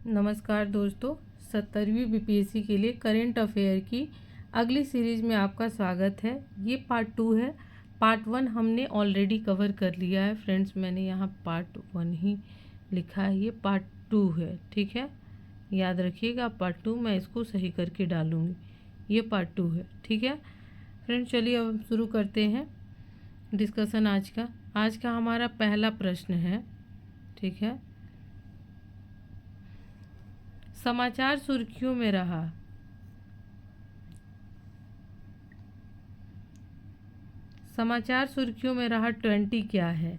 नमस्कार दोस्तों, 70वीं बीपीएससी के लिए करेंट अफेयर की अगली सीरीज में आपका स्वागत है। ये पार्ट 2 है। पार्ट 1 हमने ऑलरेडी कवर कर लिया है फ्रेंड्स। मैंने यहाँ पार्ट 1 ही लिखा है, ये पार्ट 2 है, ठीक है। याद रखिएगा, पार्ट 2 मैं इसको सही करके डालूँगी। ये पार्ट 2 है, ठीक है फ्रेंड्स। चलिए अब शुरू करते हैं डिस्कशन आज का हमारा पहला प्रश्न है, ठीक है। समाचार सुर्खियों में रहा। समाचार सुर्खियों में रहा 20 क्या है?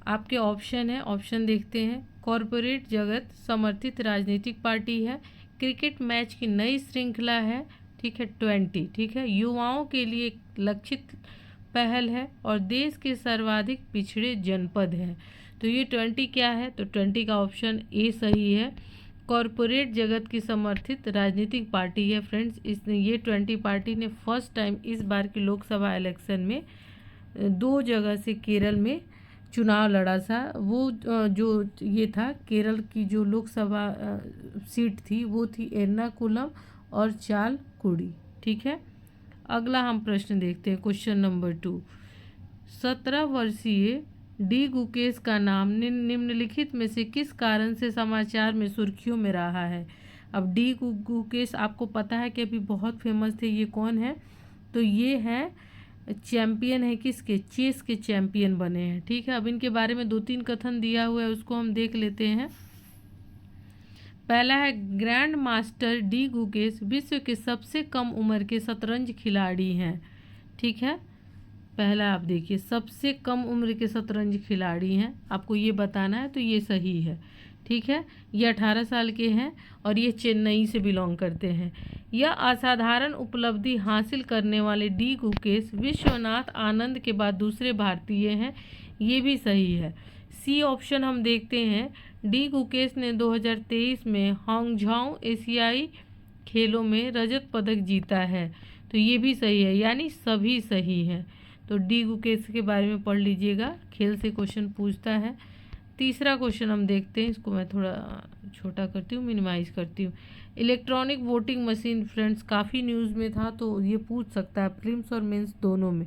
आपके ऑप्शन है, ऑप्शन देखते हैं। कॉरपोरेट जगत समर्थित राजनीतिक पार्टी है, क्रिकेट मैच की नई श्रृंखला है, ठीक है 20, ठीक है। युवाओं के लिए लक्षित पहल है और देश के सर्वाधिक पिछड़े जनपद हैं। तो ये 20 क्या है? तो 20 का ऑप्शन ए सही है। कॉरपोरेट जगत की समर्थित राजनीतिक पार्टी है फ्रेंड्स। इसने ये 20 पार्टी ने फर्स्ट टाइम इस बार की लोकसभा इलेक्शन में 2 जगह से केरल में चुनाव लड़ा था। वो जो ये था, केरल की जो लोकसभा सीट थी वो थी एर्नाकुलम और चालकुडी, ठीक है। अगला हम प्रश्न देखते हैं, क्वेश्चन नंबर 2। 17 वर्षीय डी गुकेश का नाम निम्नलिखित में से किस कारण से समाचार में सुर्खियों में रहा है? अब डी गुकेश आपको पता है कि अभी बहुत फेमस थे। ये कौन है? तो ये है चैंपियन है, किसके? चेस के चैंपियन बने हैं, ठीक है। अब इनके बारे में 2-3 कथन दिया हुआ है, उसको हम देख लेते हैं। पहला है, ग्रैंड मास्टर डी गुकेश विश्व के सबसे कम उम्र के शतरंज खिलाड़ी हैं, ठीक है। पहला आप देखिए, सबसे कम उम्र के शतरंज खिलाड़ी हैं, आपको ये बताना है, तो ये सही है, ठीक है। ये 18 साल के हैं और ये चेन्नई से बिलोंग करते हैं। यह असाधारण उपलब्धि हासिल करने वाले डी गुकेश विश्वनाथ आनंद के बाद दूसरे भारतीय हैं, ये भी सही है। सी ऑप्शन हम देखते हैं। डी गुकेश ने 2023 में हांगझाओ एशियाई खेलों में रजत पदक जीता है, तो ये भी सही है, यानी सभी सही हैं। तो डी गुकेश के बारे में पढ़ लीजिएगा, खेल से क्वेश्चन पूछता है। तीसरा क्वेश्चन हम देखते हैं, इसको मैं थोड़ा छोटा करती हूँ, मिनिमाइज करती हूँ। इलेक्ट्रॉनिक वोटिंग मशीन फ्रेंड्स काफ़ी न्यूज़ में था, तो ये पूछ सकता है प्रीलिम्स और मेंस दोनों में।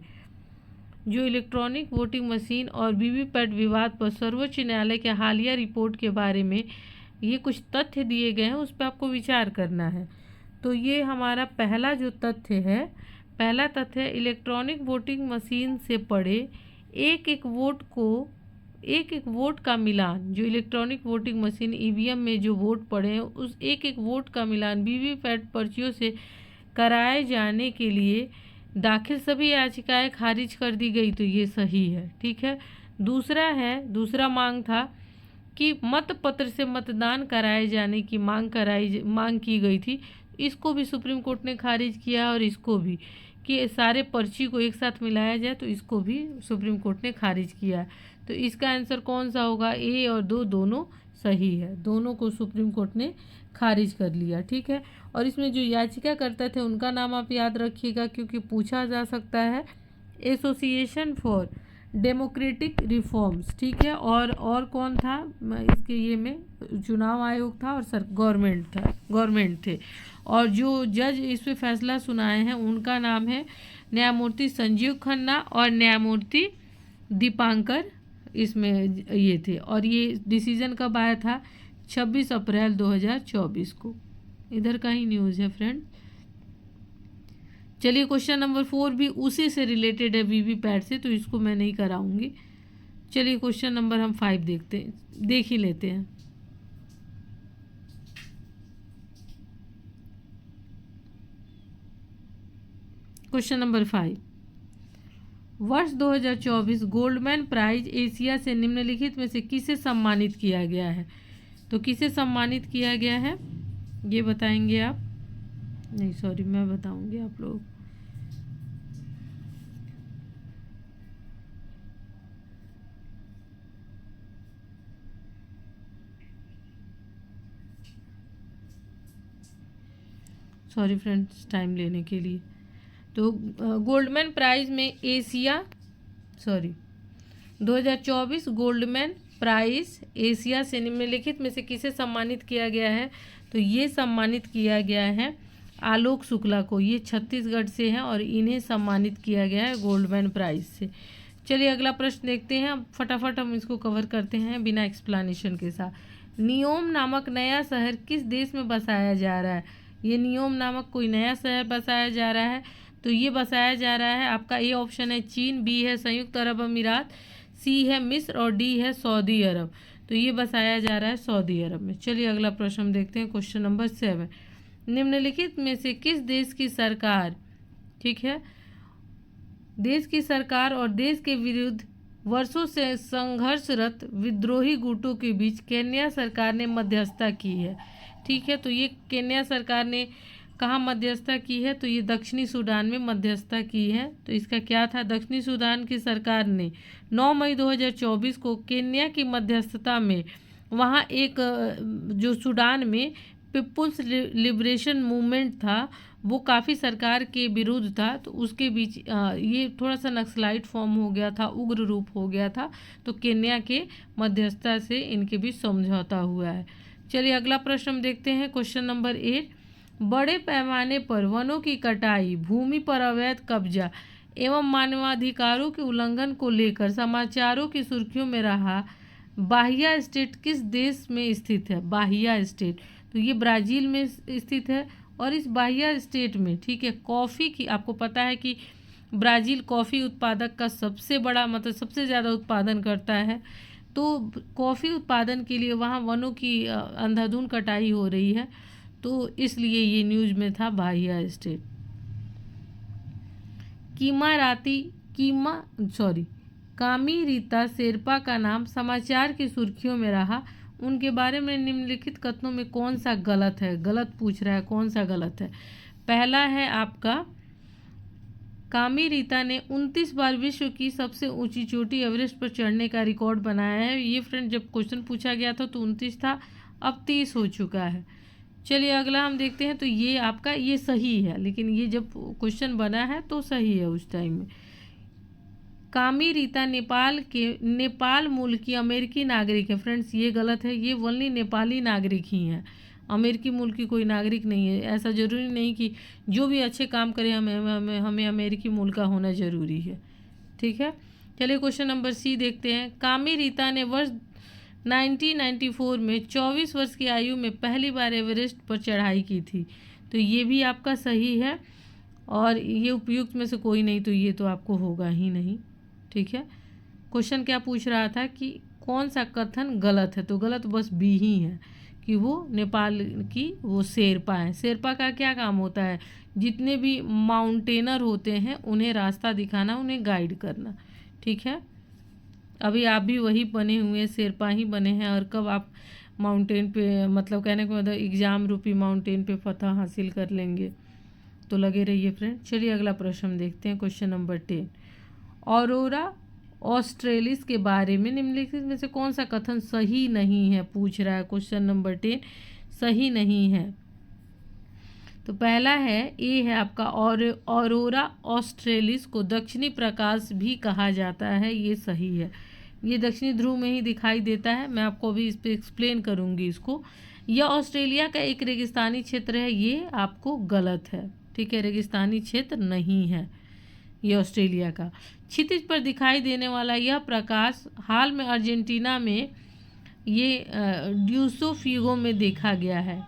जो इलेक्ट्रॉनिक वोटिंग मशीन और वीवीपैट विवाद पर सर्वोच्च न्यायालय के हालिया रिपोर्ट के बारे में ये कुछ तथ्य दिए गए हैं, उस पर आपको विचार करना है। तो ये हमारा पहला जो तथ्य है, पहला तथ्य है, इलेक्ट्रॉनिक वोटिंग मशीन से पड़े एक एक वोट का मिलान, जो इलेक्ट्रॉनिक वोटिंग मशीन ईवीएम में जो वोट पड़े हैं, उस एक एक वोट का मिलान वीवीपैट पर्चियों से कराए जाने के लिए दाखिल सभी याचिकाएं खारिज कर दी गई, तो ये सही है, ठीक है। दूसरा मांग था कि मतपत्र से मतदान कराए जाने की मांग की गई थी, इसको भी सुप्रीम कोर्ट ने खारिज किया, और इसको भी कि सारे पर्ची को एक साथ मिलाया जाए, तो इसको भी सुप्रीम कोर्ट ने खारिज किया। तो इसका आंसर कौन सा होगा? ए और 2 दोनों सही है, दोनों को सुप्रीम कोर्ट ने खारिज कर लिया, ठीक है। और इसमें जो याचिका करते थे उनका नाम आप याद रखिएगा, क्योंकि पूछा जा सकता है। एसोसिएशन फॉर डेमोक्रेटिक रिफॉर्म्स, ठीक है। और कौन था इसके? ये में चुनाव आयोग था और गवर्नमेंट थे। और जो जज इस पे फैसला सुनाए हैं उनका नाम है न्यायमूर्ति संजीव खन्ना और न्यायमूर्ति दीपांकर, इसमें ये थे। और ये डिसीजन कब आया था? 26 अप्रैल 2024 को। इधर का ही न्यूज़ है फ्रेंड। चलिए, क्वेश्चन नंबर 4 भी उसी से रिलेटेड है, वीवीपैट से, तो इसको मैं नहीं कराऊंगी। चलिए क्वेश्चन नंबर हम 5 देख ही लेते हैं। क्वेश्चन नंबर 5, वर्ष 2024 गोल्डमैन प्राइज एशिया से निम्नलिखित में से किसे सम्मानित किया गया है? तो किसे सम्मानित किया गया है ये बताएंगे आप? नहीं सॉरी, मैं बताऊंगी आप लोग। सॉरी फ्रेंड्स, टाइम लेने के लिए। तो गोल्डमैन प्राइज में 2024 गोल्डमैन प्राइज एशिया से निम्नलिखित में से किसे सम्मानित किया गया है? तो ये सम्मानित किया गया है आलोक शुक्ला को। ये छत्तीसगढ़ से हैं और इन्हें सम्मानित किया गया है गोल्डमैन प्राइज से। चलिए अगला प्रश्न देखते हैं। अब फटाफट हम इसको कवर करते हैं बिना एक्सप्लेनेशन के साथ। नियोम नामक नया शहर किस देश में बसाया जा रहा है? ये नियोम नामक कोई नया शहर बसाया जा रहा है, तो ये बसाया जा रहा है आपका ए ऑप्शन है चीन, बी है संयुक्त अरब अमीरात, सी है मिस्र और डी है सऊदी अरब। तो ये बसाया जा रहा है सऊदी अरब में। चलिए अगला प्रश्न हम देखते हैं। क्वेश्चन नंबर 7, निम्नलिखित में से किस देश की सरकार, ठीक है, देश की सरकार और देश के विरुद्ध वर्षों से संघर्षरत विद्रोही गुटों के बीच केन्या सरकार ने मध्यस्थता की है? ठीक है, तो ये केन्या सरकार ने कहाँ मध्यस्थता की है? तो ये दक्षिणी सूडान में मध्यस्थता की है। तो इसका क्या था? दक्षिणी सूडान की सरकार ने 9 मई 2024 को केन्या की मध्यस्थता में वहाँ एक जो सूडान में पीपुल्स लिबरेशन मूवमेंट था वो काफ़ी सरकार के विरुद्ध था, तो उसके बीच ये थोड़ा सा नक्सलाइट फॉर्म हो गया था, उग्र रूप हो गया था, तो केन्या के मध्यस्थता से इनके बीच समझौता हुआ है। चलिए अगला प्रश्न हम देखते हैं। क्वेश्चन नंबर 8, बड़े पैमाने पर वनों की कटाई, भूमि पर अवैध कब्जा एवं मानवाधिकारों के उल्लंघन को लेकर समाचारों की सुर्खियों में रहा बाहिया स्टेट किस देश में स्थित है? बाहिया स्टेट, तो ये ब्राज़ील में स्थित है। और इस बाहिया स्टेट में, ठीक है, कॉफ़ी की, आपको पता है कि ब्राज़ील कॉफ़ी उत्पादक का सबसे बड़ा, मतलब सबसे ज़्यादा उत्पादन करता है, तो कॉफ़ी उत्पादन के लिए वहाँ वनों की अंधाधुंध कटाई हो रही है, तो इसलिए ये न्यूज़ में था बाहिया स्टेट। कामी रीता शेरपा का नाम समाचार की सुर्खियों में रहा, उनके बारे में निम्नलिखित कथनों में कौन सा गलत है? गलत पूछ रहा है, कौन सा गलत है? पहला है आपका, कामी रीता ने 29 बार विश्व की सबसे ऊंची चोटी एवरेस्ट पर चढ़ने का रिकॉर्ड बनाया है। ये फ्रेंड जब क्वेश्चन पूछा गया था तो 29 था, अब 30 हो चुका है। चलिए अगला हम देखते हैं। तो ये आपका ये सही है, लेकिन ये जब क्वेश्चन बना है तो सही है उस टाइम में। कामी रीता नेपाल मूल की अमेरिकी नागरिक है। फ्रेंड्स ये गलत है, ये ओनली नेपाली नागरिक ही हैं, अमेरिकी मूल की कोई नागरिक नहीं है। ऐसा ज़रूरी नहीं कि जो भी अच्छे काम करे हमें अमेरिकी मूल का होना ज़रूरी है, ठीक है। चलिए क्वेश्चन नंबर सी देखते हैं। कामी रीता ने वर्ष 1994 में 24 वर्ष की आयु में पहली बार एवरेस्ट पर चढ़ाई की थी, तो ये भी आपका सही है। और ये उपयुक्त में से कोई नहीं, तो ये तो आपको होगा ही नहीं, ठीक है। क्वेश्चन क्या पूछ रहा था कि कौन सा कथन गलत है? तो गलत बस बी ही है कि वो नेपाल की वो शेरपा है। शेरपा का क्या काम होता है? जितने भी माउंटेनर होते हैं उन्हें रास्ता दिखाना, उन्हें गाइड करना, ठीक है। अभी आप भी वही बने हुए शेरपा ही बने हैं, और कब आप माउंटेन पे, मतलब कहने का मतलब एग्ज़ाम रूपी माउंटेन पे फतह हासिल कर लेंगे, तो लगे रहिए फ्रेंड। चलिए अगला प्रश्न हम देखते हैं। क्वेश्चन नंबर 10, ऑरोरा ऑस्ट्रेलिस के बारे में निम्नलिखित में से कौन सा कथन सही नहीं है? पूछ रहा है क्वेश्चन नंबर 10, सही नहीं है। तो पहला है, ए है आपका, और ऑरोरा ऑस्ट्रेलिस को दक्षिणी प्रकाश भी कहा जाता है, ये सही है। ये दक्षिणी ध्रुव में ही दिखाई देता है, मैं आपको अभी इस पर एक्सप्लेन करूँगी इसको। यह ऑस्ट्रेलिया का एक रेगिस्तानी क्षेत्र है, ये आपको गलत है, ठीक है, रेगिस्तानी क्षेत्र नहीं है ये ऑस्ट्रेलिया का। क्षितिज पर दिखाई देने वाला यह प्रकाश हाल में अर्जेंटीना में ये ड्यूसो फ्यूगो में देखा गया है,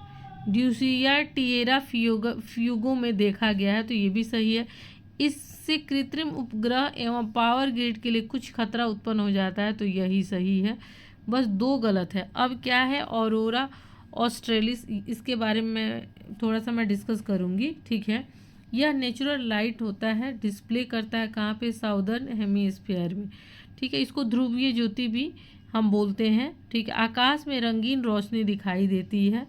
ड्यूसिया टिएरा फ्यूगो में देखा गया है, तो ये भी सही है। इससे कृत्रिम उपग्रह एवं पावर ग्रिड के लिए कुछ खतरा उत्पन्न हो जाता है, तो यही सही है। बस 2 गलत है। अब क्या है ऑरोरा ऑस्ट्रेलिस, इसके बारे में थोड़ा सा मैं डिस्कस करूँगी, ठीक है। यह नेचुरल लाइट होता है, डिस्प्ले करता है कहाँ पे? साउदर्न हेमीस्फीयर में, ठीक है। इसको ध्रुवीय ज्योति भी हम बोलते हैं, ठीक है। आकाश में रंगीन रोशनी दिखाई देती है,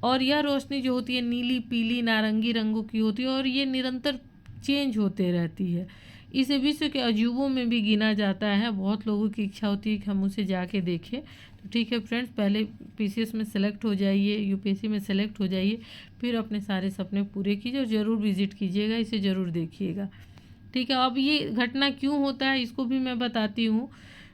और यह रोशनी जो होती है नीली, पीली, नारंगी रंगों की होती है, और ये निरंतर चेंज होते रहती है। इसे विश्व के अजूबों में भी गिना जाता है। बहुत लोगों की इच्छा होती है कि हम उसे जाके देखें, तो ठीक है फ्रेंड्स, पहले पीसीएस में सेलेक्ट हो जाइए, यूपीएससी में सेलेक्ट हो जाइए, फिर अपने सारे सपने पूरे कीजिए और ज़रूर विजिट कीजिएगा, इसे ज़रूर देखिएगा, ठीक है। अब ये घटना क्यों होता है इसको भी मैं बताती हूँ।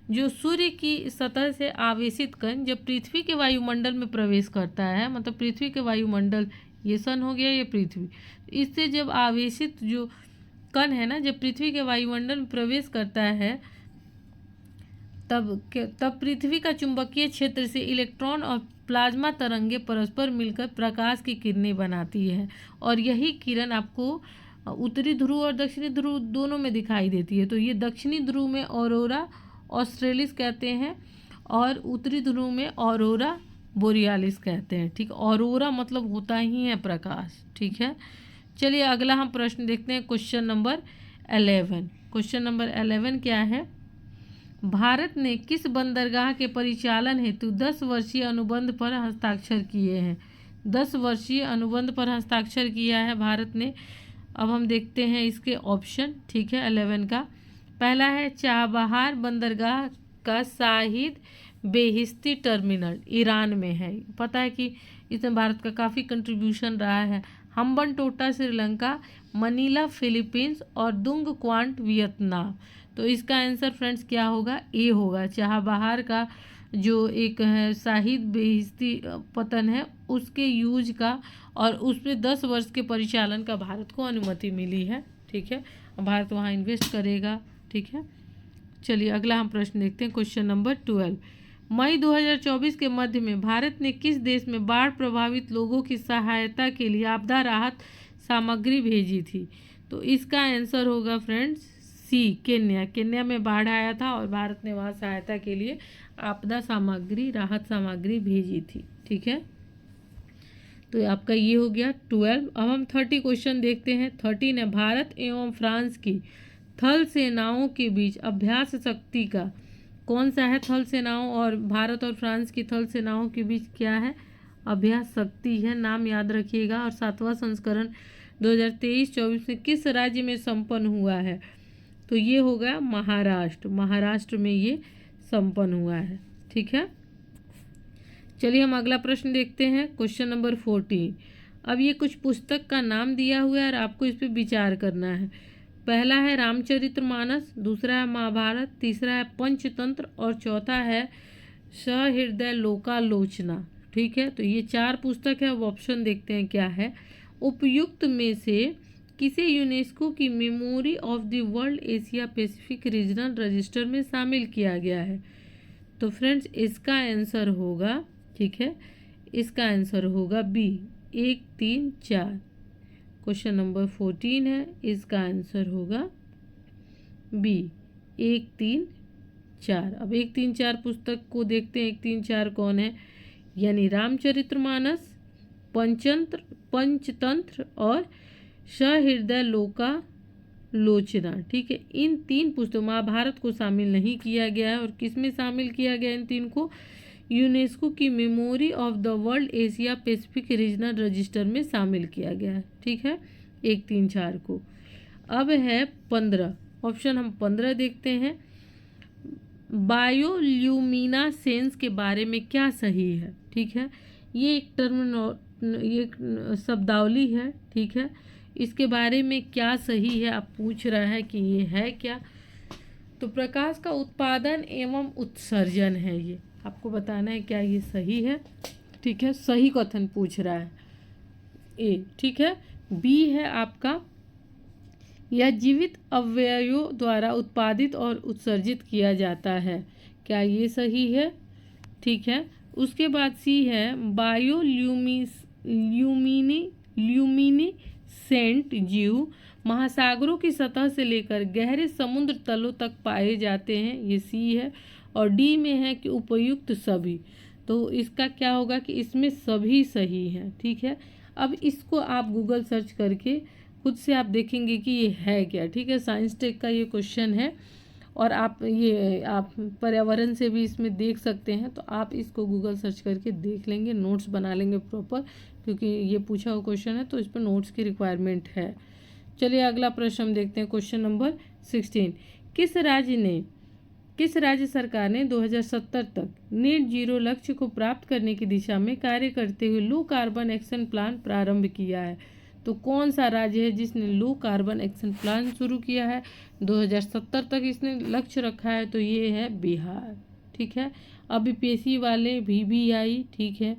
जो सूर्य की सतह से आवेशित कण जब पृथ्वी के वायुमंडल में प्रवेश करता है, मतलब पृथ्वी के वायुमंडल, ये सन हो गया, ये पृथ्वी, इससे जब आवेशित जो कण है ना, जब पृथ्वी के वायुमंडल में प्रवेश करता है तब पृथ्वी का चुंबकीय क्षेत्र से इलेक्ट्रॉन और प्लाज्मा तरंगे परस्पर मिलकर प्रकाश की किरणें बनाती है, और यही किरण आपको उत्तरी ध्रुव और दक्षिणी ध्रुव दोनों में दिखाई देती है। तो ये दक्षिणी ध्रुव में ऑरोरा ऑस्ट्रेलिस कहते हैं और उत्तरी ध्रुव में ऑरोरा बोरियालिस कहते हैं। ठीक, ऑरोरा मतलब होता ही है प्रकाश। ठीक है, चलिए अगला हम प्रश्न देखते हैं, क्वेश्चन नंबर 11। क्वेश्चन नंबर 11 क्या है? भारत ने किस बंदरगाह के परिचालन हेतु 10 वर्षीय अनुबंध पर हस्ताक्षर किए हैं? 10 वर्षीय अनुबंध पर हस्ताक्षर किया है भारत ने। अब हम देखते हैं इसके ऑप्शन। ठीक है, 11 का पहला है चाबहार बंदरगाह का शाहिद बेहिश्ती टर्मिनल, ईरान में है। पता है कि इसमें भारत का काफ़ी कंट्रीब्यूशन रहा है। हम्बनटोटा श्रीलंका, मनीला फिलीपींस और दुंग क्वांट वियतनाम। तो इसका आंसर फ्रेंड्स क्या होगा? ए होगा। चाबहार का जो एक है शाहिद बेहिश्ती पतन है उसके यूज का और उसमें 10 वर्ष के परिचालन का भारत को अनुमति मिली है। ठीक है, भारत वहाँ इन्वेस्ट करेगा। ठीक है, चलिए अगला हम प्रश्न देखते हैं, क्वेश्चन नंबर 12। मई 2024 के मध्य में भारत ने किस देश में बाढ़ प्रभावित लोगों की सहायता के लिए आपदा राहत सामग्री भेजी थी? तो इसका आंसर होगा फ्रेंड्स सी, केन्या। केन्या में बाढ़ आया था और भारत ने वहाँ सहायता के लिए आपदा सामग्री, राहत सामग्री भेजी थी। ठीक है, तो आपका ये हो गया 12। अब हम 30 क्वेश्चन देखते हैं। 13 है, भारत एवं फ्रांस की थल सेनाओं के बीच अभ्यास शक्ति का कौन सा है? थल सेनाओं और भारत और फ्रांस की थल सेनाओं के बीच क्या है? अभ्यास शक्ति है, नाम याद रखिएगा। और 7वां संस्करण 2023-24 में किस राज्य में संपन्न हुआ है? तो ये होगा महाराष्ट्र। महाराष्ट्र में ये संपन्न हुआ है। ठीक है, चलिए हम अगला प्रश्न देखते हैं, क्वेश्चन नंबर 14। अब ये कुछ पुस्तक का नाम दिया हुआ है और आपको इस पर विचार करना है। पहला है रामचरितमानस, दूसरा है महाभारत, तीसरा है पंचतंत्र और चौथा है सहृदय लोकालोचना। ठीक है, तो ये 4 पुस्तक है। अब ऑप्शन देखते हैं क्या है। उपयुक्त में से किसे यूनेस्को की memory of the world Asia Pacific regional register में शामिल किया गया है? तो फ्रेंड्स इसका आंसर होगा, ठीक है, इसका आंसर होगा बी, 1, 3, 4। क्वेश्चन नंबर 14 है, इसका आंसर होगा बी, 1, 3, 4। अब 1, 3, 4 पुस्तक को देखते हैं। 1, 3, 4 कौन है? यानी रामचरितमानस, पंचतंत्र और सहृदय लोकालोचना। ठीक है, इन 3 पुस्तकों, महाभारत को शामिल नहीं किया गया है। और किस में शामिल किया गया इन 3 को? यूनेस्को की memory of the world Asia Pacific regional register में शामिल किया गया है। ठीक है, 1, 3, 4 को। अब है 15 ऑप्शन, हम 15 देखते हैं। बायोल्यूमिनेसेंस के बारे में क्या सही है? ठीक है, ये एक ये एक शब्दावली है। ठीक है, इसके बारे में क्या सही है आप पूछ रहा है कि ये है क्या? तो प्रकाश का उत्पादन एवं उत्सर्जन है, ये आपको बताना है क्या ये सही है। ठीक है, सही कथन पूछ रहा है ए। ठीक है, बी है आपका, यह जीवित अवयवों द्वारा उत्पादित और उत्सर्जित किया जाता है। क्या ये सही है? ठीक है, उसके बाद सी है ल्यूमिनेसेंट जीव महासागरों की सतह से लेकर गहरे समुद्र तलों तक पाए जाते हैं, ये सी है। और डी में है कि उपयुक्त सभी। तो इसका क्या होगा कि इसमें सभी सही है। ठीक है, अब इसको आप गूगल सर्च करके खुद से आप देखेंगे कि ये है क्या। ठीक है, साइंस टेक का ये क्वेश्चन है और आप पर्यावरण से भी इसमें देख सकते हैं। तो आप इसको गूगल सर्च करके देख लेंगे, नोट्स बना लेंगे प्रॉपर, क्योंकि ये पूछा हुआ क्वेश्चन है तो इस पर नोट्स की रिक्वायरमेंट है। चलिए अगला प्रश्न हम देखते हैं, क्वेश्चन नंबर 16। किस राज्य सरकार ने 2070 तक नेट जीरो लक्ष्य को प्राप्त करने की दिशा में कार्य करते हुए लो कार्बन एक्शन प्लान प्रारंभ किया है? तो कौन सा राज्य है जिसने लो कार्बन एक्शन प्लान शुरू किया है, 2070 तक इसने लक्ष्य रखा है, तो ये है बिहार। ठीक है, अब बीपीएससी वाले VBI, ठीक है,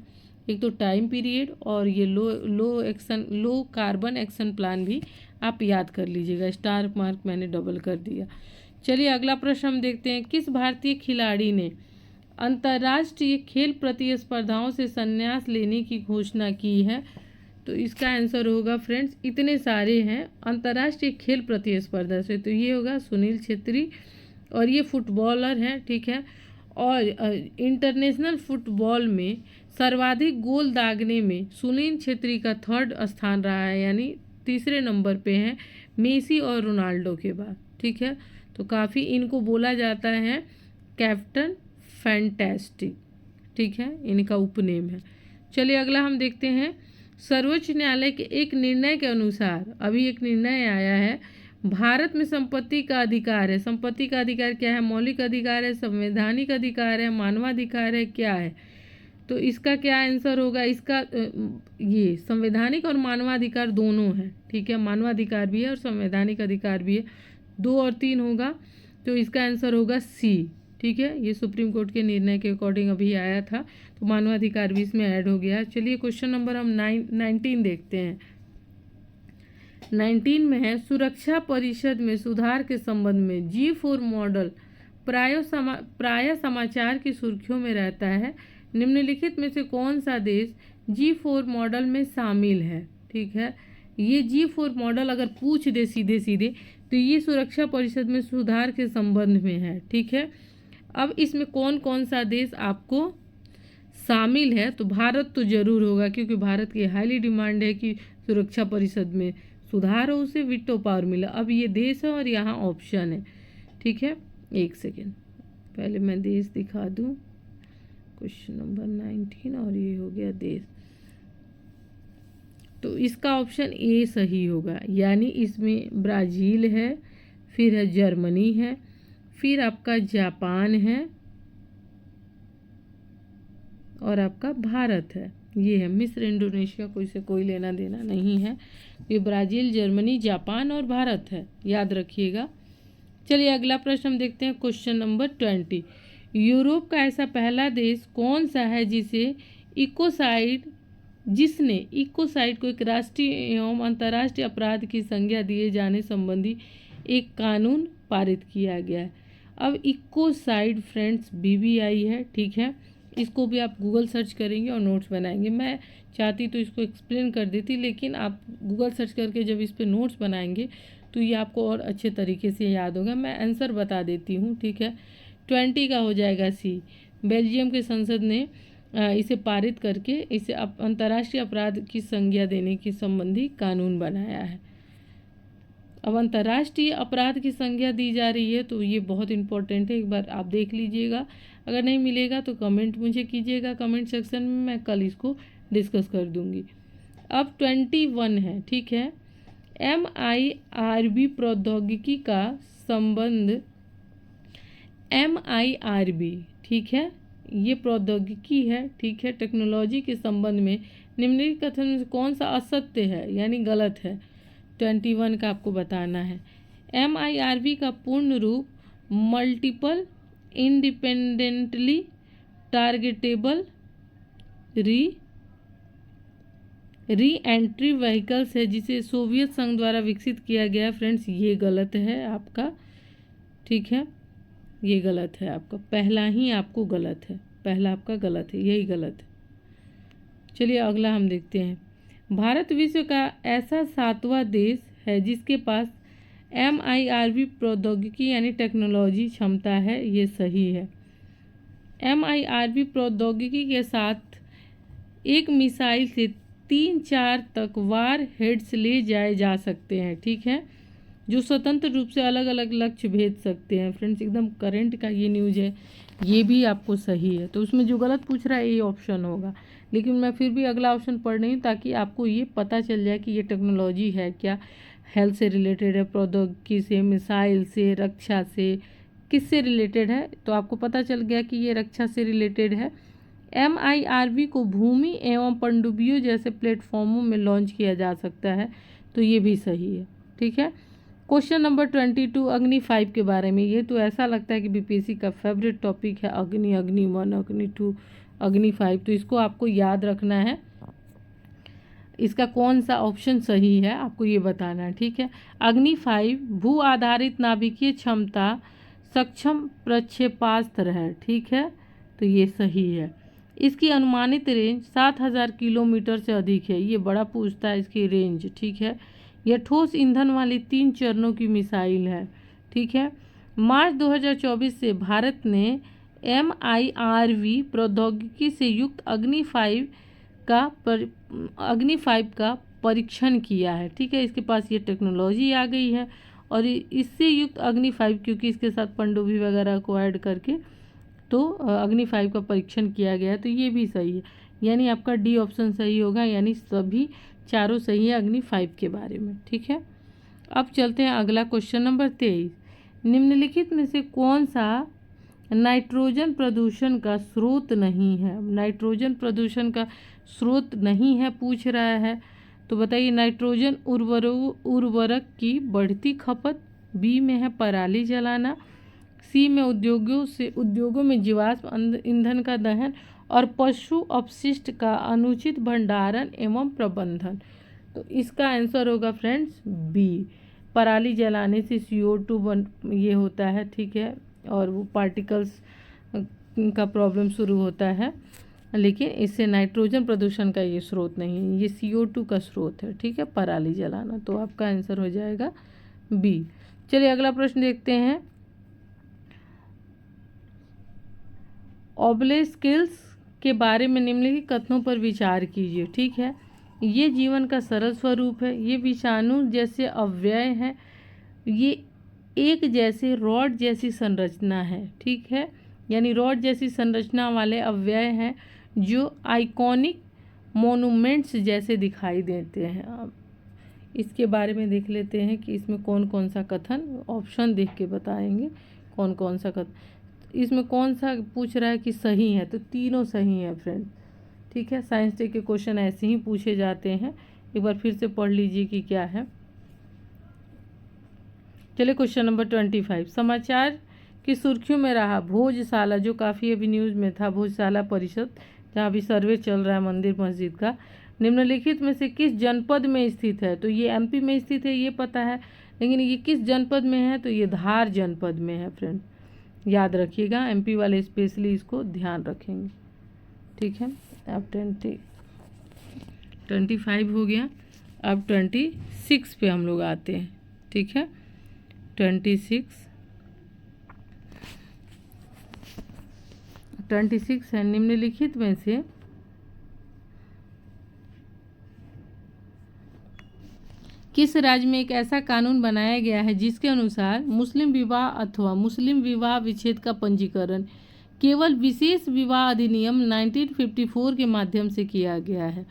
एक तो टाइम पीरियड और ये लो कार्बन एक्शन प्लान भी आप याद कर लीजिएगा, स्टार मार्क मैंने डबल कर दिया। चलिए अगला प्रश्न हम देखते हैं, किस भारतीय खिलाड़ी ने अंतर्राष्ट्रीय खेल प्रतिस्पर्धाओं से संन्यास लेने की घोषणा की है, तो इसका आंसर होगा फ्रेंड्स, इतने सारे हैं अंतर्राष्ट्रीय खेल प्रतिस्पर्धा से, तो ये होगा सुनील छेत्री और ये फुटबॉलर हैं। ठीक है, और इंटरनेशनल फुटबॉल में सर्वाधिक गोल दागने में सुनील छेत्री का 3rd स्थान रहा है, यानी तीसरे नंबर पे हैं मेसी और रोनाल्डो के बाद। ठीक है, तो काफ़ी इनको बोला जाता है कैप्टन फैंटास्टिक। ठीक है, इनका उपनेम है। चलिए अगला हम देखते हैं, सर्वोच्च न्यायालय के एक निर्णय के अनुसार, अभी एक निर्णय आया है, भारत में संपत्ति का अधिकार है। संपत्ति का अधिकार क्या है? मौलिक अधिकार है, संवैधानिक अधिकार है, मानवाधिकार है, क्या है? तो इसका क्या आंसर होगा? इसका ये संवैधानिक और मानवाधिकार दोनों है। ठीक है, मानवाधिकार भी है और संवैधानिक अधिकार भी है, 2 और 3 होगा, तो इसका आंसर होगा C। ठीक है, ये सुप्रीम कोर्ट के निर्णय के अकॉर्डिंग अभी आया था, तो मानवाधिकार भी इसमें ऐड हो गया। चलिए क्वेश्चन नंबर हम 19 देखते हैं। 19 में है, सुरक्षा परिषद में सुधार के संबंध में G4 मॉडल प्राय समाचार की सुर्खियों में रहता है। निम्नलिखित में से कौन सा देश G4 मॉडल में शामिल है? ठीक है, ये G4 मॉडल अगर पूछ दे सीधे सीधे तो ये सुरक्षा परिषद में सुधार के संबंध में है। ठीक है, अब इसमें कौन कौन सा देश आपको शामिल है? तो भारत तो जरूर होगा, क्योंकि भारत की हाईली डिमांड है कि सुरक्षा परिषद में सुधार हो, उसे वीटो पावर मिला। अब ये देश है और यहाँ ऑप्शन है। ठीक है, एक सेकेंड, पहले मैं देश दिखा दूँ। क्वेश्चन नंबर 19 और ये हो गया देश, तो इसका ऑप्शन ए सही होगा, यानी इसमें ब्राज़ील है, फिर है जर्मनी है, फिर आपका जापान है और आपका भारत है। ये है मिस्र, इंडोनेशिया को इसे कोई लेना देना नहीं है। ये ब्राज़ील, जर्मनी, जापान और भारत है, याद रखिएगा। चलिए अगला प्रश्न हम देखते हैं, क्वेश्चन नंबर 20। यूरोप का ऐसा पहला देश कौन सा है जिसने इकोसाइड को एक राष्ट्रीय एवं अंतर्राष्ट्रीय अपराध की संज्ञा दिए जाने संबंधी एक कानून पारित किया गया है? अब इकोसाइड फ्रेंड्स BBI है। ठीक है, इसको भी आप गूगल सर्च करेंगे और नोट्स बनाएंगे। मैं चाहती तो इसको एक्सप्लेन कर देती, लेकिन आप गूगल सर्च करके जब इस पे नोट्स बनाएंगे तो ये आपको और अच्छे तरीके से याद होगा। मैं आंसर बता देती हूँ। ठीक है, 20 का हो जाएगा C। बेल्जियम के संसद ने इसे पारित करके इसे अंतर्राष्ट्रीय अपराध की संज्ञा देने की संबंधी कानून बनाया है। अब अंतर्राष्ट्रीय अपराध की संज्ञा दी जा रही है, तो ये बहुत इंपॉर्टेंट है, एक बार आप देख लीजिएगा। अगर नहीं मिलेगा तो कमेंट मुझे कीजिएगा कमेंट सेक्शन में, मैं कल इसको डिस्कस कर दूंगी। अब 21 है। ठीक है, MIRB प्रौद्योगिकी का संबंध MIRB, ठीक है, ये प्रौद्योगिकी है। ठीक है, टेक्नोलॉजी के संबंध में निम्नलिखित कथन में से कौन सा असत्य है, यानी गलत है? 21 का आपको बताना है। MIRB का पूर्ण रूप multiple independently targetable re entry vehicles है, जिसे सोवियत संघ द्वारा विकसित किया गया है। फ्रेंड्स, ये गलत है आपका। ठीक है, ये गलत है आपका, पहला ही आपको गलत है, पहला आपका गलत है, यही गलत है। चलिए अगला हम देखते हैं, भारत विश्व का ऐसा 7वां देश है जिसके पास MIRB प्रौद्योगिकी यानी टेक्नोलॉजी क्षमता है। ये सही है। MIRB प्रौद्योगिकी के साथ एक मिसाइल से 3-4 तक वार हेड्स ले जाए जा सकते हैं। ठीक है, जो स्वतंत्र रूप से अलग अलग लक्ष्य भेज सकते हैं। फ्रेंड्स, एकदम करंट का ये न्यूज़ है, ये भी आपको सही है। तो उसमें जो गलत पूछ रहा है ये ऑप्शन होगा, लेकिन मैं फिर भी अगला ऑप्शन पढ़ रही हूँ ताकि आपको ये पता चल जाए कि ये टेक्नोलॉजी है क्या, हेल्थ से रिलेटेड है, प्रौद्योगिकी से, मिसाइल से, रक्षा से, किससे रिलेटेड है। तो आपको पता चल गया कि ये रक्षा से रिलेटेड है। MIRV को भूमि एवं पनडुब्बियों जैसे प्लेटफॉर्मों में लॉन्च किया जा सकता है, तो ये भी सही है। ठीक है। क्वेश्चन नंबर 22 अग्नि 5 के बारे में। ये तो ऐसा लगता है कि बीपीएससी का फेवरेट टॉपिक है अग्नि, अग्नि 1, अग्नि 2, अग्नि 5, तो इसको आपको याद रखना है। इसका कौन सा ऑप्शन सही है आपको ये बताना है। ठीक है। अग्नि 5 भू आधारित नाभिकीय क्षमता सक्षम प्रक्षेपास्त्र है। ठीक है, तो ये सही है। इसकी अनुमानित रेंज 7000 किलोमीटर से अधिक है। ये बड़ा पूछता है इसकी रेंज। ठीक है। यह ठोस ईंधन वाली 3 चरणों की मिसाइल है। ठीक है। मार्च 2024 से भारत ने MIRV प्रौद्योगिकी से युक्त अग्नि 5 का परीक्षण किया है। ठीक है। इसके पास ये टेक्नोलॉजी आ गई है और इससे युक्त अग्नि 5, क्योंकि इसके साथ पनडुब्बी वगैरह को ऐड करके तो अग्नि 5 का परीक्षण किया गया है, तो ये भी सही है। यानी आपका डी ऑप्शन सही होगा, यानी सभी चारों सही है अग्नि 5 के बारे में। ठीक है। अब चलते हैं अगला क्वेश्चन नंबर 23। निम्नलिखित में से कौन सा नाइट्रोजन प्रदूषण का स्रोत नहीं है? नाइट्रोजन प्रदूषण का स्रोत नहीं है पूछ रहा है, तो बताइए। नाइट्रोजन उर्वरक की बढ़ती खपत, बी में है पराली जलाना, सी में उद्योगों में जीवाश्म ईंधन का दहन, और पशु अपशिष्ट का अनुचित भंडारण एवं प्रबंधन। तो इसका आंसर होगा फ्रेंड्स बी, पराली जलाने से CO2 ये होता है। ठीक है, और वो पार्टिकल्स का प्रॉब्लम शुरू होता है, लेकिन इससे नाइट्रोजन प्रदूषण का ये स्रोत नहीं है, ये CO2 का स्रोत है। ठीक है, पराली जलाना। तो आपका आंसर हो जाएगा बी। चलिए अगला प्रश्न देखते हैं। ऑब्लेस्किल्स के बारे में निम्नलिखित कथनों पर विचार कीजिए। ठीक है। ये जीवन का सरल स्वरूप है, ये विषाणु जैसे अव्यय है, ये एक जैसे रॉड जैसी संरचना है। ठीक है, यानी रॉड जैसी संरचना वाले अव्यय हैं जो आइकॉनिक मोनूमेंट्स जैसे दिखाई देते हैं। अब इसके बारे में देख लेते हैं कि इसमें कौन कौन सा कथन, ऑप्शन देख के बताएंगे कौन कौन सा कथन, इसमें कौन सा पूछ रहा है कि सही है, तो तीनों सही हैं फ्रेंड। ठीक है, साइंस टेक के क्वेश्चन ऐसे ही पूछे जाते हैं, एक बार फिर से पढ़ लीजिए कि क्या है। चलिए क्वेश्चन नंबर 25। समाचार की सुर्खियों में रहा भोजशाला, जो काफ़ी अभी न्यूज़ में था, भोजशाला परिषद, जहाँ अभी सर्वे चल रहा है मंदिर मस्जिद का, निम्नलिखित में से किस जनपद में स्थित है? तो ये MP में स्थित है, ये पता है, लेकिन ये किस जनपद में है? तो ये धार जनपद में है फ्रेंड, याद रखिएगा। MP वाले स्पेशली इसको ध्यान रखेंगे। ठीक है, अब 25 हो गया, अब 26 पे हम लोग आते हैं। ठीक है, 26 है। निम्नलिखित में से किस राज्य में एक ऐसा कानून बनाया गया है जिसके अनुसार मुस्लिम विवाह अथवा मुस्लिम विवाह विच्छेद का पंजीकरण केवल विशेष विवाह अधिनियम 1954 के माध्यम से किया गया है?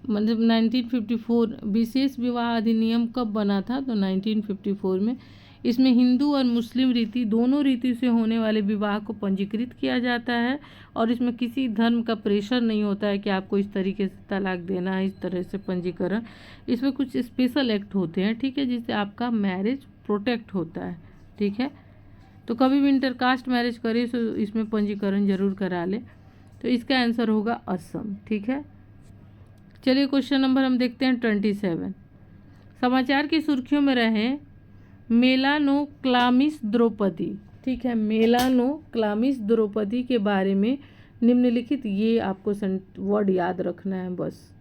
मतलब 1954 विशेष विवाह अधिनियम कब बना था? तो 1954 में। इसमें हिंदू और मुस्लिम रीति दोनों रीति से होने वाले विवाह को पंजीकृत किया जाता है, और इसमें किसी धर्म का प्रेशर नहीं होता है कि आपको इस तरीके से तलाक देना है, इस तरह से पंजीकरण। इसमें कुछ स्पेशल एक्ट होते हैं, ठीक है, जिससे आपका मैरिज प्रोटेक्ट होता है। ठीक है, तो कभी भी इंटरकास्ट मैरिज करे तो इसमें पंजीकरण जरूर करा ले। तो इसका आंसर होगा असम। ठीक है, चलिए क्वेश्चन नंबर हम देखते हैं 27। समाचार की सुर्खियों में रहे मेलानोक्लामिस द्रौपदी। ठीक है, मेलानोक्लामिस द्रौपदी के बारे में निम्नलिखित, ये आपको वर्ड याद रखना है बस।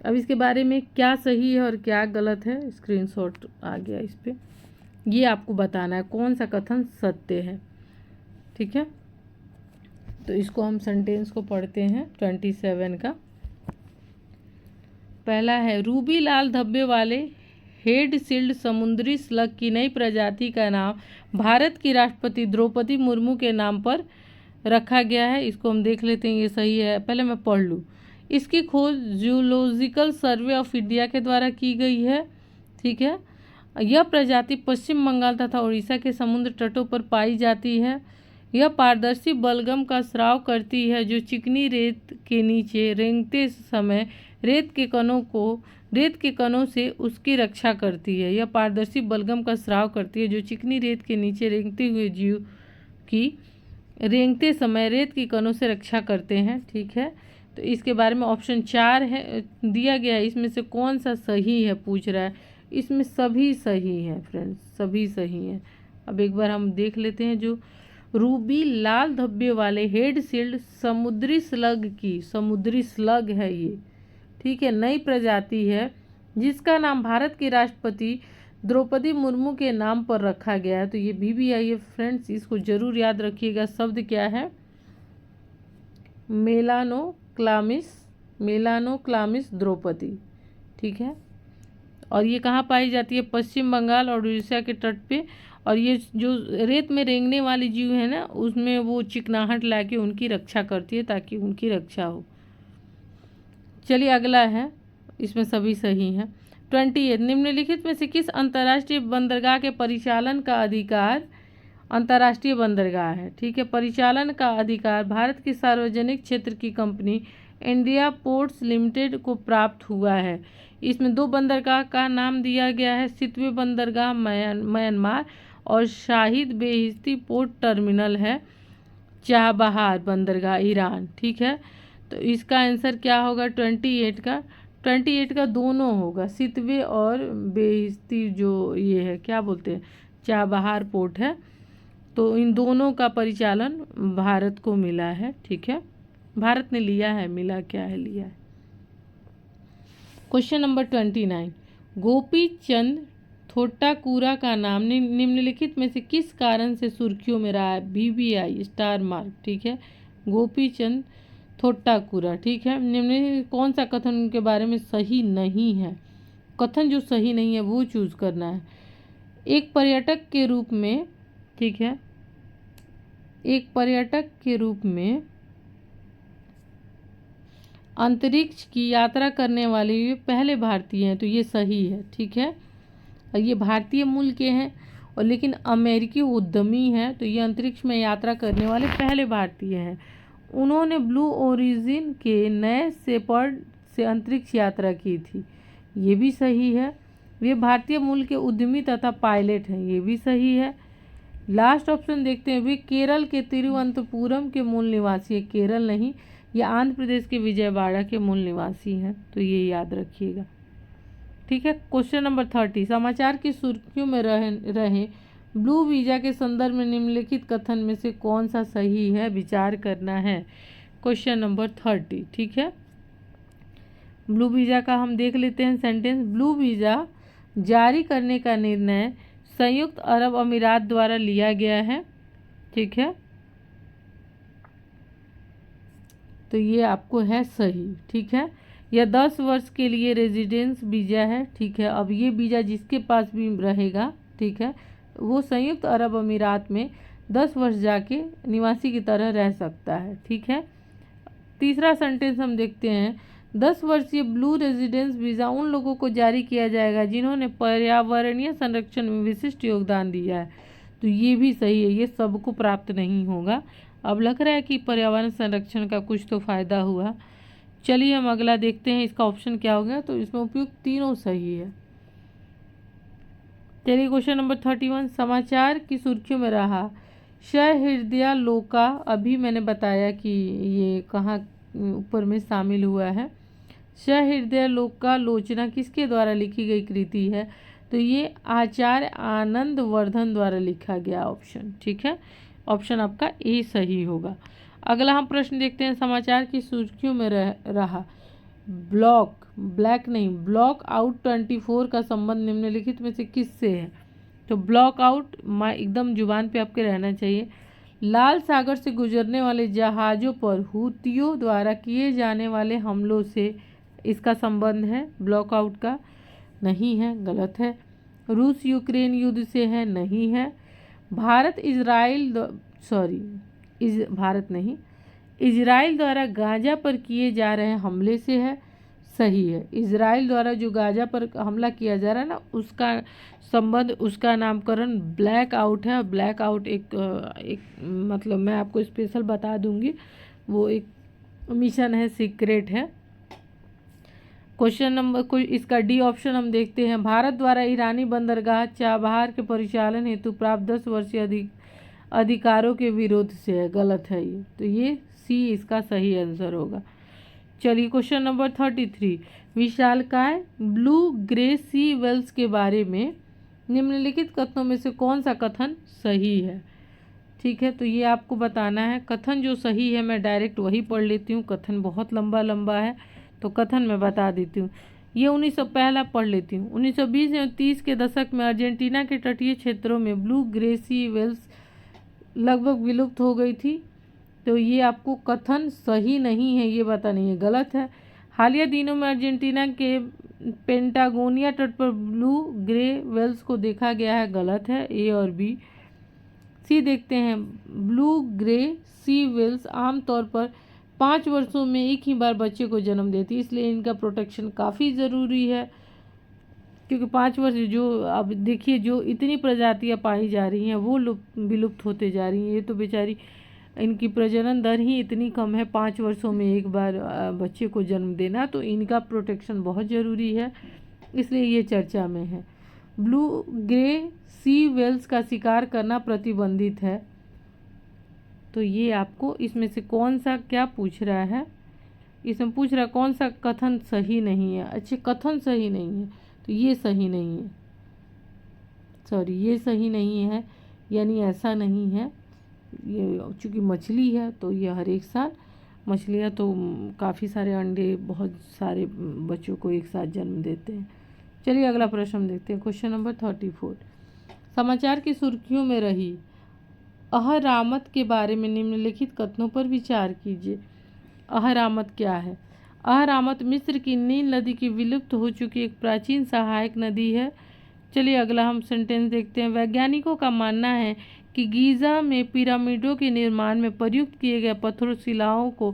अब इसके बारे में क्या सही है और क्या गलत है, स्क्रीनशॉट आ गया इस पर, ये आपको बताना है कौन सा कथन सत्य है। ठीक है, तो इसको हम सेंटेंस को पढ़ते हैं 27 का। पहला है, रूबी लाल धब्बे वाले हेड सील्ड समुद्री स्लग की नई प्रजाति का नाम भारत की राष्ट्रपति द्रौपदी मुर्मू के नाम पर रखा गया है। इसको हम देख लेते हैं, ये सही है, पहले मैं पढ़ लूँ। इसकी खोज जूलॉजिकल सर्वे ऑफ इंडिया के द्वारा की गई है। ठीक है, यह प्रजाति पश्चिम बंगाल तथा उड़ीसा के समुद्र तटों पर पाई जाती है। यह पारदर्शी बलगम का स्राव करती है जो चिकनी रेत के नीचे रेंगते समय रेत के कणों से उसकी रक्षा करती है। यह पारदर्शी बलगम का स्राव करती है जो चिकनी रेत के नीचे रेंगते हुए जीव की रेंगते समय रेत के कणों से रक्षा करते हैं। ठीक है, तो इसके बारे में ऑप्शन 4 है दिया गया है, इसमें से कौन सा सही है पूछ रहा है। इसमें सभी सही हैं फ्रेंड्स, सभी सही हैं। अब एक बार हम देख लेते हैं। जो रूबी लाल धब्बे वाले हेड शील्ड समुद्री स्लग है ये, ठीक है, नई प्रजाति है जिसका नाम भारत के राष्ट्रपति द्रौपदी मुर्मू के नाम पर रखा गया है। तो ये BBI है फ्रेंड्स, इसको जरूर याद रखिएगा। शब्द क्या है? मेलानोक्लामिस द्रौपदी। ठीक है, और ये कहाँ पाई जाती है? पश्चिम बंगाल और उड़ीसा के तट पे। और ये जो रेत में रेंगने वाली जीव है ना, उसमें वो चिकनाहट लाके उनकी रक्षा करती है ताकि उनकी रक्षा हो। चलिए अगला है, इसमें सभी सही हैं। 28 निम्नलिखित में से किस अंतर्राष्ट्रीय बंदरगाह के परिचालन का अधिकार अंतर्राष्ट्रीय बंदरगाह है? ठीक है, परिचालन का अधिकार भारत की सार्वजनिक क्षेत्र की कंपनी इंडिया पोर्ट्स लिमिटेड को प्राप्त हुआ है। इसमें 2 बंदरगाह का नाम दिया गया है, सितवे बंदरगाह म्यांमार और शाहिद बेहिश्ती पोर्ट टर्मिनल है चाबहार बंदरगाह ईरान। ठीक है, तो इसका आंसर क्या होगा? 28 का दोनों होगा, सितवे और बेहिश्ती जो ये है क्या बोलते हैं, चाबहार पोर्ट है, तो इन दोनों का परिचालन भारत को मिला है। ठीक है, भारत ने लिया है, मिला क्या है, लिया है। क्वेश्चन नंबर 29 गोपी चंद थोट्टाकुरा का नाम निम्नलिखित में से किस कारण से सुर्खियों में रहा है? BBI star mark. ठीक है, गोपी चंद थोट्टाकुरा। ठीक है, निम्नलिखित कौन सा कथन उनके बारे में सही नहीं है? कथन जो सही नहीं है वो चूज करना है। एक पर्यटक के रूप में, ठीक है, एक पर्यटक के रूप में अंतरिक्ष की यात्रा करने वाले ये पहले भारतीय हैं, तो ये सही है। ठीक है, और ये भारतीय मूल के हैं और लेकिन अमेरिकी उद्यमी हैं, तो ये अंतरिक्ष में यात्रा करने वाले पहले भारतीय हैं। उन्होंने ब्लू ओरिजिन के नए शेपर्ड से अंतरिक्ष यात्रा की थी, ये भी सही है। वे भारतीय मूल के उद्यमी तथा पायलट हैं, ये भी सही है। लास्ट ऑप्शन देखते हैं, वे केरल के तिरुवनंतपुरम के मूल निवासी है, केरल नहीं, ये आंध्र प्रदेश के विजयवाड़ा के मूल निवासी हैं, तो ये याद रखिएगा। ठीक है, क्वेश्चन नंबर 30 समाचार की सुर्खियों में रहे ब्लू वीजा के संदर्भ में निम्नलिखित कथन में से कौन सा सही है? विचार करना है। Question number 30। ठीक है, ब्लू वीजा का हम देख लेते हैं सेंटेंस। ब्लू वीजा जारी करने का निर्णय संयुक्त अरब अमीरात द्वारा लिया गया है। ठीक है, तो ये आपको है सही। ठीक है, यह 10 वर्ष के लिए रेजिडेंस वीज़ा है। ठीक है, अब ये वीज़ा जिसके पास भी रहेगा, ठीक है, वो संयुक्त अरब अमीरात में 10 वर्ष जाके निवासी की तरह रह सकता है। ठीक है, तीसरा सेंटेंस हम देखते हैं, 10 वर्षीय ब्लू रेजिडेंस वीज़ा उन लोगों को जारी किया जाएगा जिन्होंने पर्यावरणीय संरक्षण में विशिष्ट योगदान दिया है, तो ये भी सही है, ये सबको प्राप्त नहीं होगा। अब लग रहा है कि पर्यावरण संरक्षण का कुछ तो फायदा हुआ। चलिए हम अगला देखते हैं, इसका ऑप्शन क्या हो गया, तो इसमें उपयुक्त तीनों सही है। चलिए क्वेश्चन नंबर 31 समाचार की सुर्खियों में रहा सहृदया लोका, अभी मैंने बताया कि ये कहाँ ऊपर में शामिल हुआ है। सहृदया लोका लोचना किसके द्वारा लिखी गई कृति है? तो ये आचार्य आनंद वर्धन द्वारा लिखा गया ऑप्शन। ठीक है, ऑप्शन आपका ए सही होगा। अगला हम प्रश्न देखते हैं, समाचार की सुर्खियों में रहा ब्लॉक आउट 24 का संबंध निम्नलिखित में से किससे है? तो ब्लॉक आउट एकदम जुबान पे आपके रहना चाहिए। लाल सागर से गुजरने वाले जहाज़ों पर हूतियों द्वारा किए जाने वाले हमलों से इसका संबंध है। ब्लॉक आउट का नहीं है, गलत है। रूस यूक्रेन युद्ध से है, नहीं है। इजराइल द्वारा गाजा पर किए जा रहे हमले से है। सही है। इजराइल द्वारा जो गाजा पर हमला किया जा रहा है ना, उसका संबंध, उसका नामकरण ब्लैक आउट है। ब्लैक आउट एक मतलब मैं आपको स्पेशल बता दूंगी, वो एक मिशन है, सीक्रेट है। क्वेश्चन नंबर कोई इसका डी ऑप्शन हम देखते हैं। भारत द्वारा ईरानी बंदरगाह चाबहार के परिचालन हेतु प्राप्त 10 वर्षीय अधिकारों के विरोध से है। गलत है ये, तो ये सी इसका सही आंसर होगा। चलिए क्वेश्चन नंबर 33, विशालकाय ब्लू ग्रे सी वेल्स के बारे में निम्नलिखित कथनों में से कौन सा कथन सही है? ठीक है, तो ये आपको बताना है। कथन जो सही है मैं डायरेक्ट वही पढ़ लेती हूँ, कथन बहुत लंबा लंबा है तो कथन मैं बता देती हूँ। ये 1900 पहला पढ़ लेती हूँ। 1920 एवं 30 के दशक में अर्जेंटीना के तटीय क्षेत्रों में ब्लू ग्रे सी वेल्स लगभग विलुप्त हो गई थी। तो ये आपको कथन सही नहीं है, ये बताना, ये गलत है। हालिया दिनों में अर्जेंटीना के पेंटागोनिया तट पर ब्लू ग्रे वेल्स को देखा गया है। गलत है, ए और बी। सी देखते हैं, ब्लू ग्रे सी वेल्स आमतौर पर 5 वर्षों में एक ही बार बच्चे को जन्म देती है, इसलिए इनका प्रोटेक्शन काफ़ी ज़रूरी है। क्योंकि 5 वर्ष जो अब देखिए जो इतनी प्रजातियां पाई जा रही हैं वो विलुप्त होते जा रही हैं। ये तो बेचारी इनकी प्रजनन दर ही इतनी कम है, 5 वर्षों में एक बार बच्चे को जन्म देना, तो इनका प्रोटेक्शन बहुत ज़रूरी है, इसलिए ये चर्चा में है। ब्लू ग्रे सी वेल्स का शिकार करना प्रतिबंधित है। तो ये आपको इसमें से कौन सा क्या पूछ रहा है, इसमें पूछ रहा है कौन सा कथन सही नहीं है। अच्छा, कथन सही नहीं है तो ये सही नहीं है, सॉरी ये सही नहीं है, यानी ऐसा नहीं है। ये चूँकि मछली है तो ये हर एक साल, मछलियाँ तो काफ़ी सारे अंडे बहुत सारे बच्चों को एक साथ जन्म देते हैं। चलिए अगला प्रश्न हम देखते हैं। क्वेश्चन नंबर 34, समाचार की सुर्खियों में रही अहरामत के बारे में निम्नलिखित कथनों पर विचार कीजिए। अहरामत क्या है? अहरामत मिस्र की नील नदी की विलुप्त हो चुकी एक प्राचीन सहायक नदी है। चलिए अगला हम सेंटेंस देखते हैं। वैज्ञानिकों का मानना है कि गीज़ा में पिरामिडों के निर्माण में प्रयुक्त किए गए पत्थरों शिलाओं को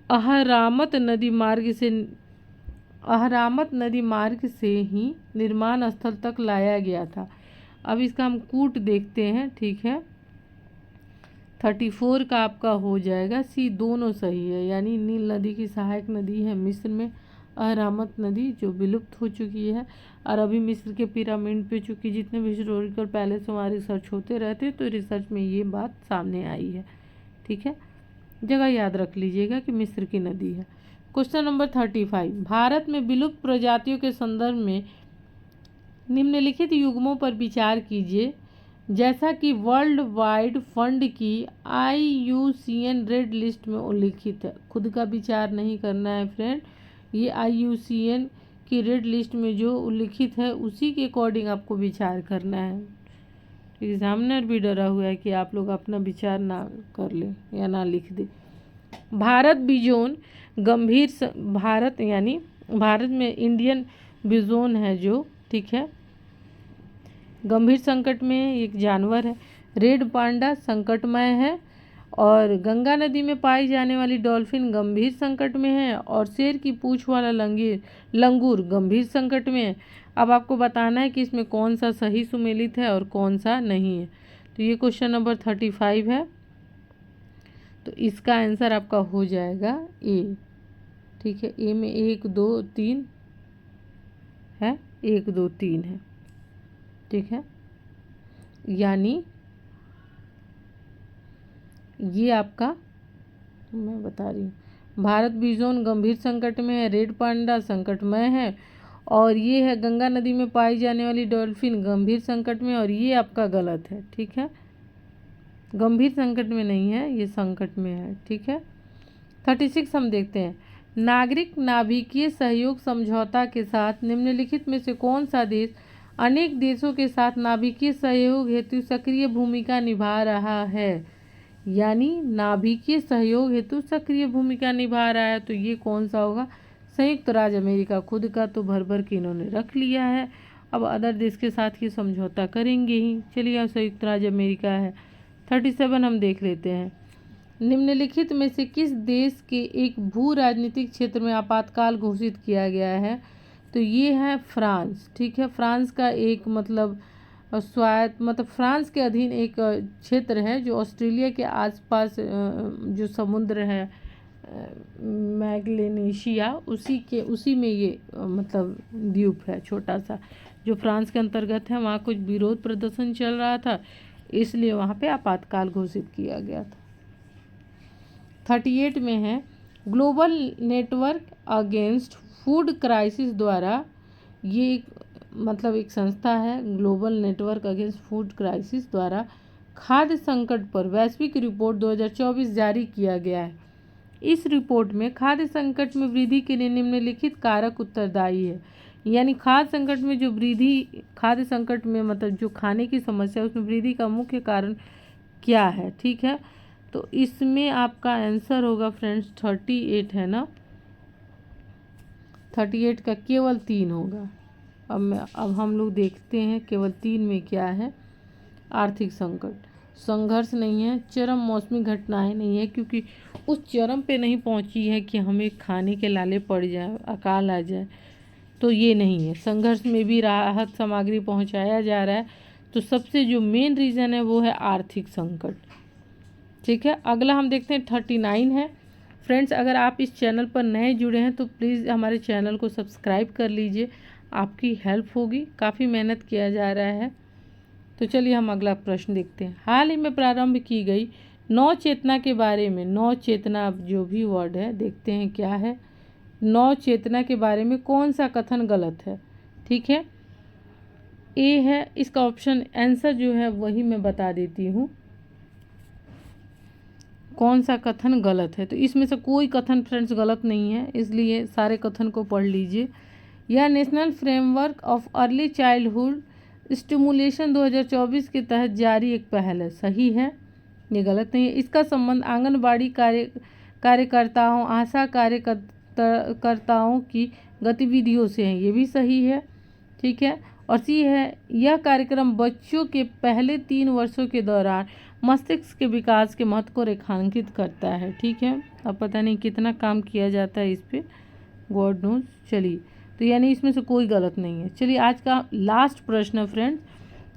अहरामत नदी मार्ग से ही निर्माण स्थल तक लाया गया था। अब इसका हम कूट देखते हैं, ठीक है। 34 का आपका हो जाएगा सी, दोनों सही है। यानी नील नदी की सहायक नदी है मिस्र में अहरामत नदी, जो विलुप्त हो चुकी है। और अभी मिस्र के पिरामिड पे चूँकि जितने भी हिस्टोरिकल पैलेस हमारे रिसर्च होते रहते हैं तो रिसर्च में ये बात सामने आई है, ठीक है। जगह याद रख लीजिएगा कि मिस्र की नदी है। क्वेश्चन नंबर 35, भारत में विलुप्त प्रजातियों के संदर्भ में निम्नलिखित युग्मों पर विचार कीजिए। जैसा कि वर्ल्ड वाइड फंड की IUCN रेड लिस्ट में उल्लिखित है। खुद का विचार नहीं करना है फ्रेंड, ये IUCN की रेड लिस्ट में जो उल्लिखित है उसी के अकॉर्डिंग आपको विचार करना है। एग्जामिनर भी डरा हुआ है कि आप लोग अपना विचार ना कर ले या ना लिख दे। भारत बिजोन गंभीर भारत यानी भारत में इंडियन बिजोन है जो, ठीक है, गंभीर संकट में एक जानवर है। रेड पांडा संकटमय है और गंगा नदी में पाई जाने वाली डॉल्फिन गंभीर संकट में है और शेर की पूंछ वाला लंगूर गंभीर संकट में है। अब आपको बताना है कि इसमें कौन सा सही सुमेलित है और कौन सा नहीं है। तो ये क्वेश्चन नंबर 35 है, तो इसका आंसर आपका हो जाएगा ए, ठीक है। ए में 1 2 3 है, 1 2 3 है, ठीक है। यानी ये आपका मैं बता रही हूँ, भारत बिजोन गंभीर संकट में है, रेड पांडा संकटमय है और ये है गंगा नदी में पाई जाने वाली डॉल्फिन गंभीर संकट में, और ये आपका गलत है, ठीक है। गंभीर संकट में नहीं है, ये संकट में है, ठीक है। 36 हम देखते हैं। नागरिक नाभिकीय सहयोग समझौता के साथ निम्नलिखित में से कौन सा देश अनेक देशों के साथ नाभिकीय सहयोग हेतु सक्रिय भूमिका निभा रहा है? यानी नाभिकीय सहयोग हेतु सक्रिय भूमिका निभा रहा है, तो ये कौन सा होगा? संयुक्त राज्य अमेरिका। खुद का तो भर भर के इन्होंने रख लिया है, अब अदर देश के साथ ये समझौता करेंगे ही। चलिए संयुक्त राज्य अमेरिका है। 37 हम देख लेते हैं। निम्नलिखित में से किस देश के एक भू राजनीतिक क्षेत्र में आपातकाल घोषित किया गया है? तो ये है फ्रांस। ठीक है, फ्रांस का एक मतलब स्वायत्त मतलब फ्रांस के अधीन एक क्षेत्र है जो ऑस्ट्रेलिया के आसपास जो समुद्र है मैग्नेशिया उसी में ये मतलब द्वीप है छोटा सा, जो फ्रांस के अंतर्गत है। वहाँ कुछ विरोध प्रदर्शन चल रहा था, इसलिए वहाँ पे आपातकाल घोषित किया गया था। 38 में है, global network against food crisis द्वारा, ये मतलब एक संस्था है, global network against food crisis द्वारा खाद्य संकट पर वैश्विक रिपोर्ट 2024 जारी किया गया है। इस रिपोर्ट में खाद्य संकट में वृद्धि के लिए निम्नलिखित कारक उत्तरदायी है। यानी खाद्य संकट में जो वृद्धि, खाद्य संकट में मतलब जो खाने की समस्या उसमें वृद्धि का मुख्य कारण क्या है? ठीक है, तो इसमें आपका आंसर होगा फ्रेंड्स 38 है ना, 38 का केवल 3 होगा। अब हम लोग देखते हैं केवल 3 में क्या है। आर्थिक संकट, संघर्ष नहीं है, चरम मौसमी घटनाएं नहीं है, क्योंकि उस चरम पे नहीं पहुंची है कि हमें खाने के लाले पड़ जाए, अकाल आ जाए, तो ये नहीं है। संघर्ष में भी राहत सामग्री पहुंचाया जा रहा है, तो सबसे जो मेन रीज़न है वो है आर्थिक संकट। ठीक है, अगला हम देखते हैं 39 है। फ्रेंड्स, अगर आप इस चैनल पर नए जुड़े हैं तो प्लीज़ हमारे चैनल को सब्सक्राइब कर लीजिए, आपकी हेल्प होगी, काफ़ी मेहनत किया जा रहा है। तो चलिए हम अगला प्रश्न देखते हैं। हाल ही में प्रारंभ की गई नौ चेतना के बारे में, नौ चेतना जो भी वर्ड है देखते हैं क्या है। नौ चेतना के बारे में कौन सा कथन गलत है? ठीक है, ए है इसका ऑप्शन, आंसर जो है वही मैं बता देती हूँ कौन सा कथन गलत है। तो इसमें से कोई कथन फ्रेंड्स गलत नहीं है, इसलिए सारे कथन को पढ़ लीजिए। यह national framework of early childhood stimulation 2024 के तहत जारी एक पहल है, सही है, ये गलत नहीं है। इसका संबंध आंगनबाड़ी कार्यकर्ताओं, आशा कार्यकर्ताओं की गतिविधियों से है, ये भी सही है। ठीक है, और सी है, यह कार्यक्रम बच्चों के पहले 3 वर्षों के दौरान मस्तिष्क के विकास के महत्व को रेखांकित करता है। ठीक है, अब पता नहीं कितना काम किया जाता है इस पर, गॉड नोज। चलिए, तो यानी इसमें से कोई गलत नहीं है। चलिए, आज का लास्ट प्रश्न फ्रेंड्स,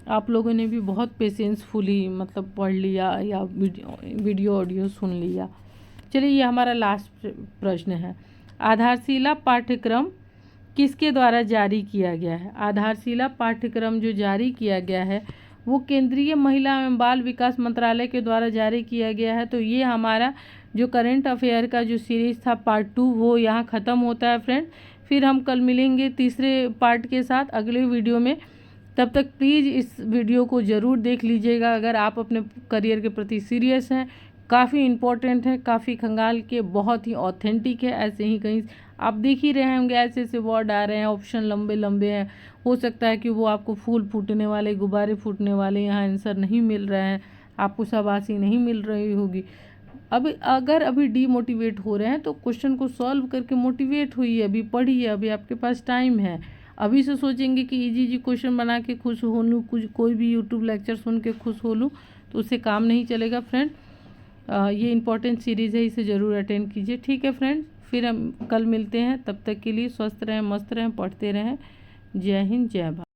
आप लोगों ने भी बहुत पेशेंसफुली मतलब पढ़ लिया या वीडियो ऑडियो सुन लिया। चलिए, ये हमारा लास्ट प्रश्न है। आधारशिला पाठ्यक्रम किसके द्वारा जारी किया गया है? आधारशिला पाठ्यक्रम जो जारी किया गया है वो केंद्रीय महिला एवं बाल विकास मंत्रालय के द्वारा जारी किया गया है। तो ये हमारा जो करंट अफेयर का जो सीरीज़ था पार्ट 2 वो यहाँ ख़त्म होता है फ्रेंड। फिर हम कल मिलेंगे तीसरे पार्ट के साथ अगले वीडियो में। तब तक प्लीज़ इस वीडियो को ज़रूर देख लीजिएगा अगर आप अपने करियर के प्रति सीरियस हैं। काफ़ी इम्पोर्टेंट है, काफ़ी खंगाल के, बहुत ही ऑथेंटिक है। ऐसे ही कहीं आप देख ही रहे होंगे ऐसे ऐसे वर्ड आ रहे हैं, ऑप्शन लंबे लंबे हैं, हो सकता है कि वो आपको फूल फूटने वाले, गुब्बारे फूटने वाले यहाँ आंसर नहीं मिल रहे हैं, आपको शाबाशी नहीं मिल रही होगी। अगर अभी डीमोटिवेट हो रहे हैं तो क्वेश्चन को सॉल्व करके मोटिवेट होइए, अभी पढ़िए, अभी आपके पास टाइम है। अभी से सोचेंगे कि इजी क्वेश्चन बना के खुश हो लूँ, कुछ कोई भी यूट्यूब लेक्चर सुन के खुश हो लूँ, तो उससे काम नहीं चलेगा फ्रेंड। ये इंपॉर्टेंट सीरीज़ है, इसे ज़रूर अटेंड कीजिए। ठीक है फ्रेंड्स, फिर हम कल मिलते हैं, तब तक के लिए स्वस्थ रहें, मस्त रहें, पढ़ते रहें। जय हिंद, जय भारत।